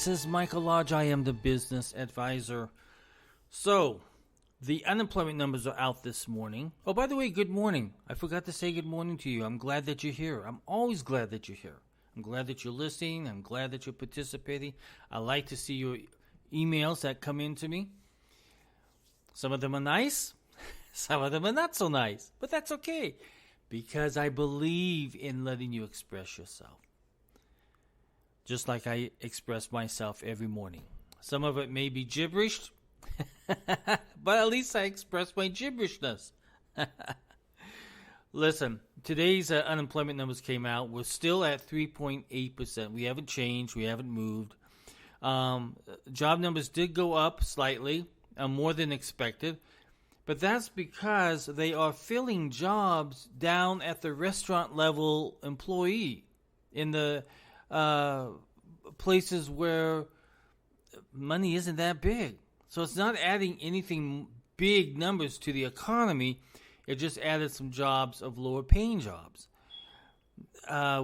This is Michael Lodge. I am the business advisor. So, the unemployment numbers are out this morning. Oh, by the way, good morning. I forgot to say good morning to you. I'm glad that you're here. I'm always glad that you're here. I'm glad that you're listening. I'm glad that you're participating. I like to see your emails that come in to me. Some of them are nice. Some of them are not so nice. But that's okay, because I believe in letting you express yourself. Just like I express myself every morning. Some of it may be gibberish, but at least I express my gibberishness. Listen, today's unemployment numbers came out. We're still at 3.8%. We haven't changed. We haven't moved. Job numbers did go up slightly, more than expected. But that's because they are filling jobs down at the restaurant level employee in the places where money isn't that big. So it's not adding anything big numbers to the economy. It just added some jobs of lower paying jobs.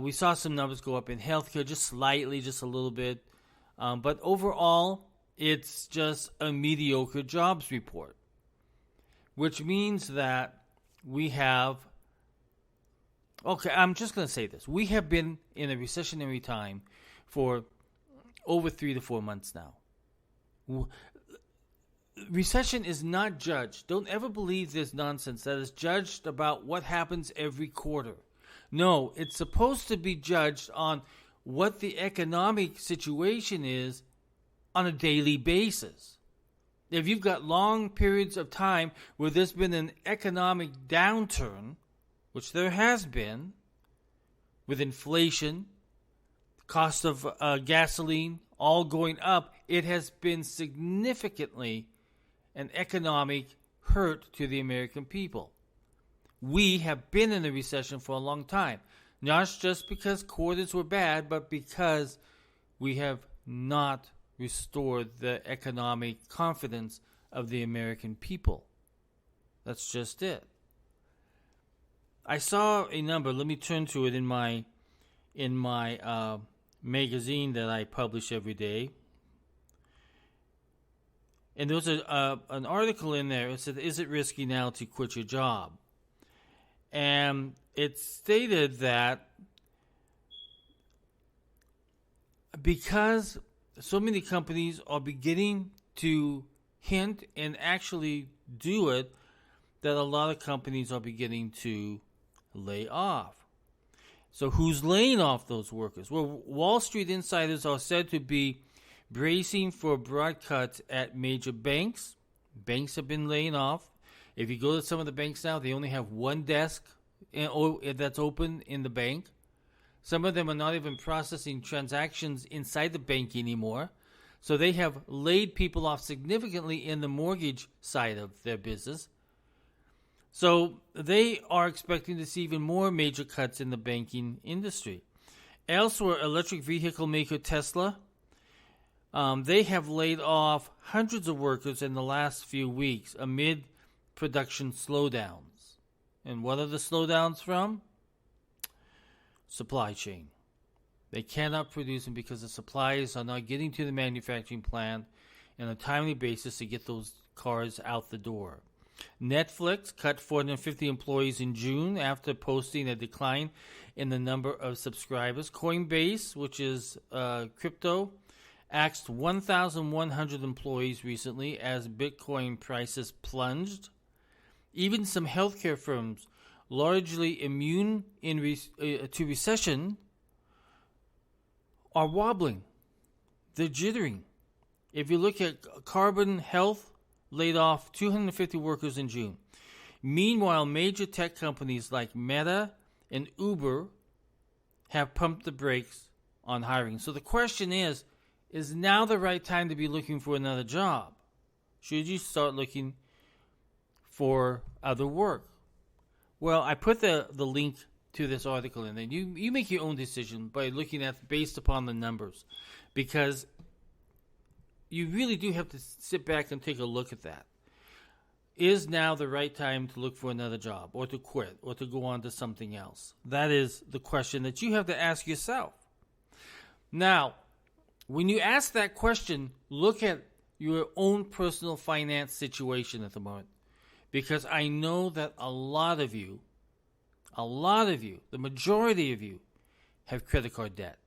We saw some numbers go up in healthcare just slightly, just a little bit. But overall, it's just a mediocre jobs report, which means that we have, okay, I'm just going to say this. We have been in a recessionary time for over 3 to 4 months now. Recession is not judged. Don't ever believe this nonsense that is judged about what happens every quarter. No, it's supposed to be judged on what the economic situation is on a daily basis. If you've got long periods of time where there's been an economic downturn, which there has been, with inflation, cost of gasoline, all going up, it has been significantly an economic hurt to the American people. We have been in a recession for a long time, not just because quarters were bad, but because we have not restored the economic confidence of the American people. That's just it. I saw a number. Let me turn to it in my magazine that I publish every day. And there was an article in there. It said, "Is it risky now to quit your job?" And it stated that because so many companies are beginning to hint and actually do it, that a lot of companies are beginning to lay off. So who's laying off those workers? Well, Wall Street insiders are said to be bracing for broad cuts at major banks. Banks have been laying off. If you go to some of the banks now, they only have one desk that's open in the bank. Some of them are not even processing transactions inside the bank anymore. So they have laid people off significantly in the mortgage side of their business. So they are expecting to see even more major cuts in the banking industry. Elsewhere, electric vehicle maker Tesla, they have laid off hundreds of workers in the last few weeks amid production slowdowns. And what are the slowdowns from? Supply chain. They cannot produce them because the suppliers are not getting to the manufacturing plant on a timely basis to get those cars out the door. Netflix cut 450 employees in June after posting a decline in the number of subscribers. Coinbase, which is crypto, axed 1,100 employees recently as Bitcoin prices plunged. Even some healthcare firms, largely immune to recession, are wobbling. They're jittering. If you look at Carbon Health, laid off 250 workers in June. Meanwhile, major tech companies like Meta and Uber have pumped the brakes on hiring. So the question is now the right time to be looking for another job? Should you start looking for other work? Well, I put the link to this article in there. You make your own decision by looking at based upon the numbers, because you really do have to sit back and take a look at that. Is now the right time to look for another job, or to quit, or to go on to something else? That is the question that you have to ask yourself. Now, when you ask that question, look at your own personal finance situation at the moment. Because I know that a lot of you, the majority of you, have credit card debt.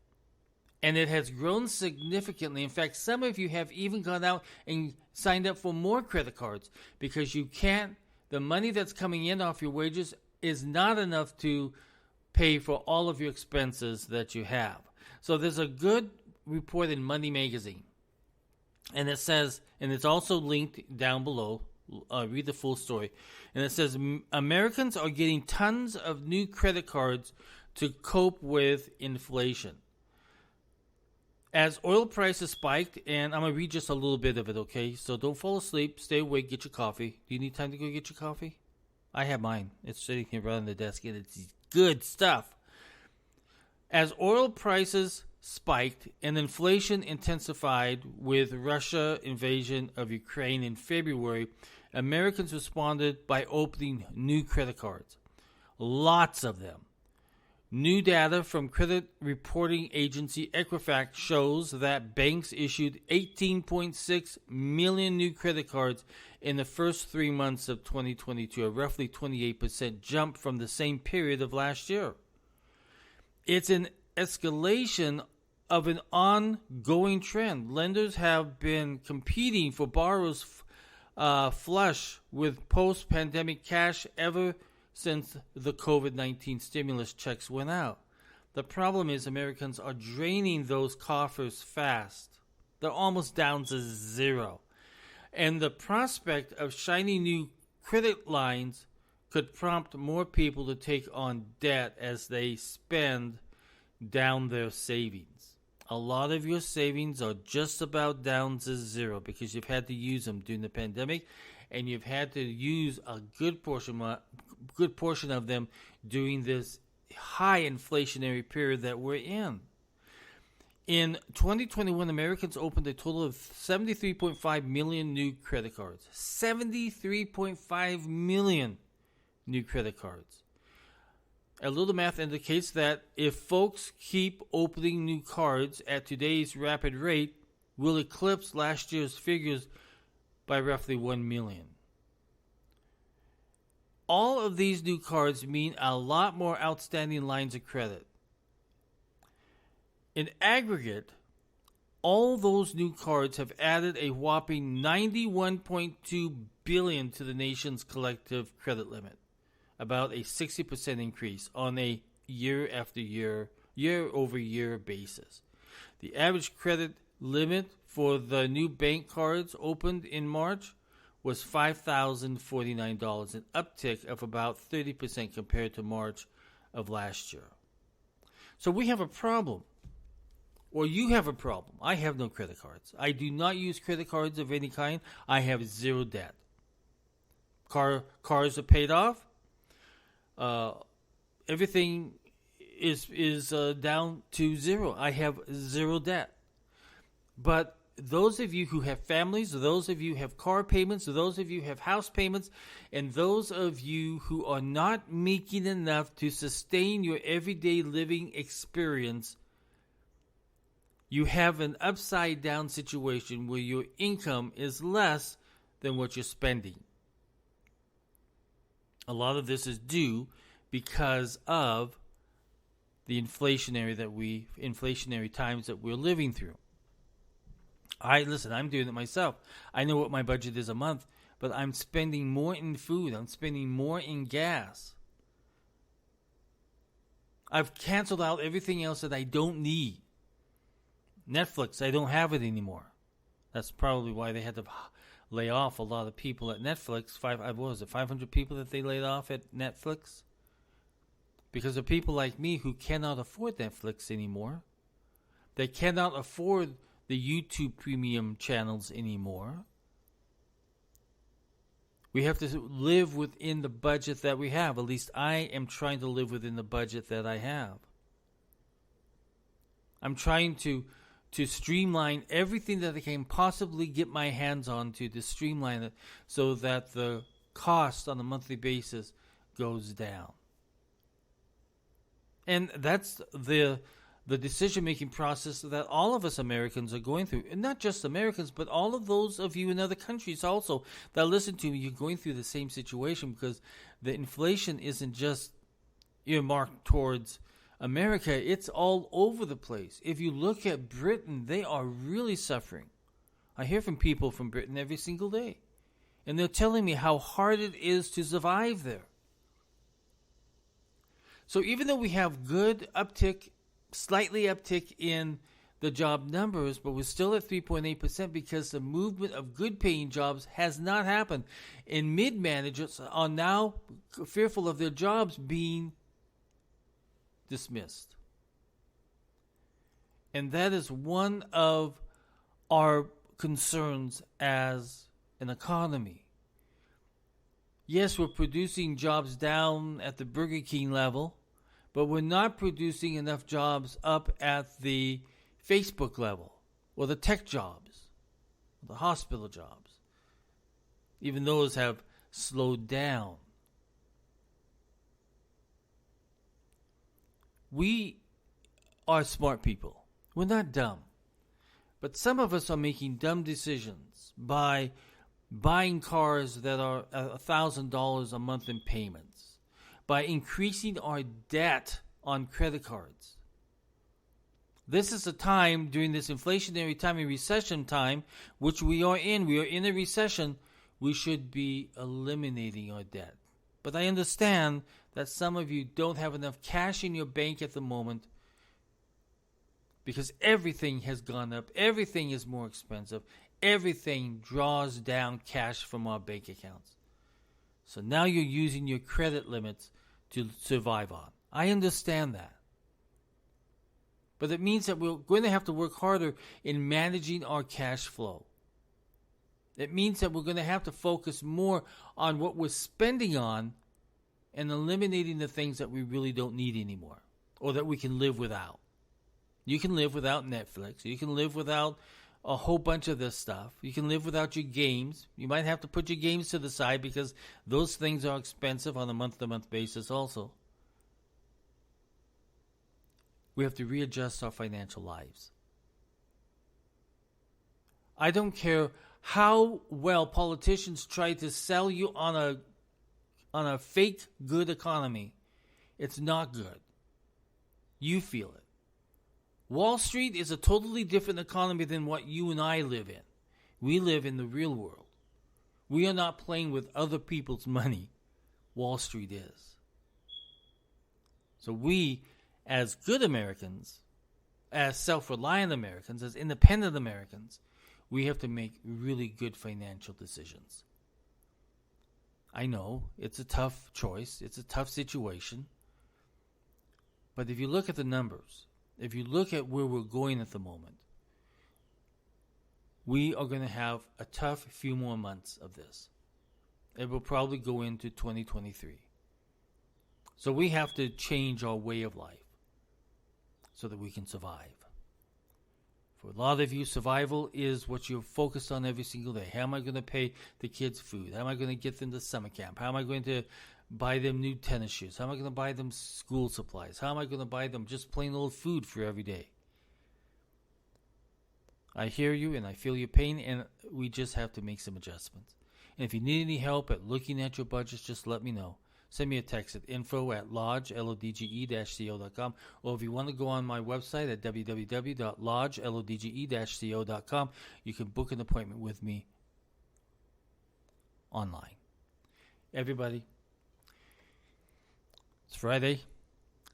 And it has grown significantly. In fact, some of you have even gone out and signed up for more credit cards because the money that's coming in off your wages is not enough to pay for all of your expenses that you have. So there's a good report in Money Magazine. And it says, and it's also linked down below, read the full story. And it says, Americans are getting tons of new credit cards to cope with inflation. As oil prices spiked, and I'm going to read just a little bit of it, okay? So don't fall asleep. Stay awake. Get your coffee. Do you need time to go get your coffee? I have mine. It's sitting here right on the desk, and it's good stuff. As oil prices spiked and inflation intensified with Russia invasion of Ukraine in February, Americans responded by opening new credit cards. Lots of them. New data from credit reporting agency Equifax shows that banks issued 18.6 million new credit cards in the first 3 months of 2022, a roughly 28% jump from the same period of last year. It's an escalation of an ongoing trend. Lenders have been competing for borrowers flush with post-pandemic cash ever since the COVID-19 stimulus checks went out. The problem is Americans are draining those coffers fast. They're almost down to zero. And the prospect of shiny new credit lines could prompt more people to take on debt as they spend down their savings. A lot of your savings are just about down to zero because you've had to use them during the pandemic, and you've had to use a good portion of them during this high inflationary period that we're in. In 2021, Americans opened a total of 73.5 million new credit cards. 73.5 million new credit cards. A little math indicates that if folks keep opening new cards at today's rapid rate, we'll eclipse last year's figures by roughly 1 million. All of these new cards mean a lot more outstanding lines of credit. In aggregate, all those new cards have added a whopping $91.2 billion to the nation's collective credit limit, about a 60% increase on a year-over-year basis. The average credit limit for the new bank cards opened in March was $5,049, an uptick of about 30% compared to March of last year. So we have a problem. Or you have a problem. I have no credit cards. I do not use credit cards of any kind. I have zero debt. Cars are paid off. Everything is down to zero. I have zero debt. But those of you who have families, those of you who have car payments, those of you who have house payments, and those of you who are not making enough to sustain your everyday living experience, you have an upside down situation where your income is less than what you're spending. A lot of this is due because of the inflationary times that we're living through. I'm doing it myself. I know what my budget is a month, but I'm spending more in food. I'm spending more in gas. I've canceled out everything else that I don't need. Netflix, I don't have it anymore. That's probably why they had to lay off a lot of people at Netflix. 500 people that they laid off at Netflix? Because of people like me who cannot afford Netflix anymore. They cannot afford the YouTube premium channels anymore. We have to live within the budget that we have. At least I am trying to live within the budget that I have. I'm trying to streamline everything that I can possibly get my hands on to streamline it so that the cost on a monthly basis goes down. And that's the the decision-making process that all of us Americans are going through. And not just Americans, but all of those of you in other countries also that listen to me, you're going through the same situation, because the inflation isn't just earmarked towards America. It's all over the place. If you look at Britain, they are really suffering. I hear from people from Britain every single day, and they're telling me how hard it is to survive there. So even though we have good uptick, slightly uptick in the job numbers, but we're still at 3.8% because the movement of good paying jobs has not happened. And mid-managers are now fearful of their jobs being dismissed. And that is one of our concerns as an economy. Yes, we're producing jobs down at the Burger King level, but we're not producing enough jobs up at the Facebook level, or the tech jobs, the hospital jobs. Even those have slowed down. We are smart people. We're not dumb. But some of us are making dumb decisions by buying cars that are $1,000 a month in payments, by increasing our debt on credit cards. This is a time during this inflationary time and recession time, which we are in a recession, we should be eliminating our debt. But I understand that some of you don't have enough cash in your bank at the moment because everything has gone up, everything is more expensive, everything draws down cash from our bank accounts. So now you're using your credit limits to survive on. I understand that. But it means that we're going to have to work harder in managing our cash flow. It means that we're going to have to focus more on what we're spending on and eliminating the things that we really don't need anymore, or that we can live without. You can live without Netflix. You can live without a whole bunch of this stuff. You can live without your games. You might have to put your games to the side because those things are expensive on a month-to-month basis also. We have to readjust our financial lives. I don't care how well politicians try to sell you on a fake good economy. It's not good. You feel it. Wall Street is a totally different economy than what you and I live in. We live in the real world. We are not playing with other people's money. Wall Street is. So we, as good Americans, as self-reliant Americans, as independent Americans, we have to make really good financial decisions. I know it's a tough choice. It's a tough situation. But if you look at the numbers, if you look at where we're going at the moment, we are going to have a tough few more months of this. It will probably go into 2023. So we have to change our way of life so that we can survive. For a lot of you, survival is what you're focused on every single day. How am I going to pay the kids food? How am I going to get them to summer camp? How am I going to buy them new tennis shoes? How am I going to buy them school supplies? How am I going to buy them just plain old food for every day? I hear you and I feel your pain, and we just have to make some adjustments. And if you need any help at looking at your budgets, just let me know. Send me a text at info@lodge-co.com, or if you want to go on my website at www.lodge-co.com, you can book an appointment with me online. Everybody, it's Friday.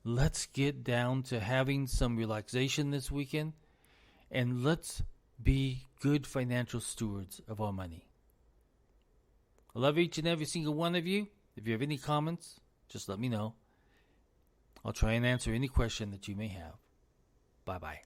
Let's get down to having some relaxation this weekend, and let's be good financial stewards of our money. I love each and every single one of you. If you have any comments, just let me know. I'll try and answer any question that you may have. Bye-bye.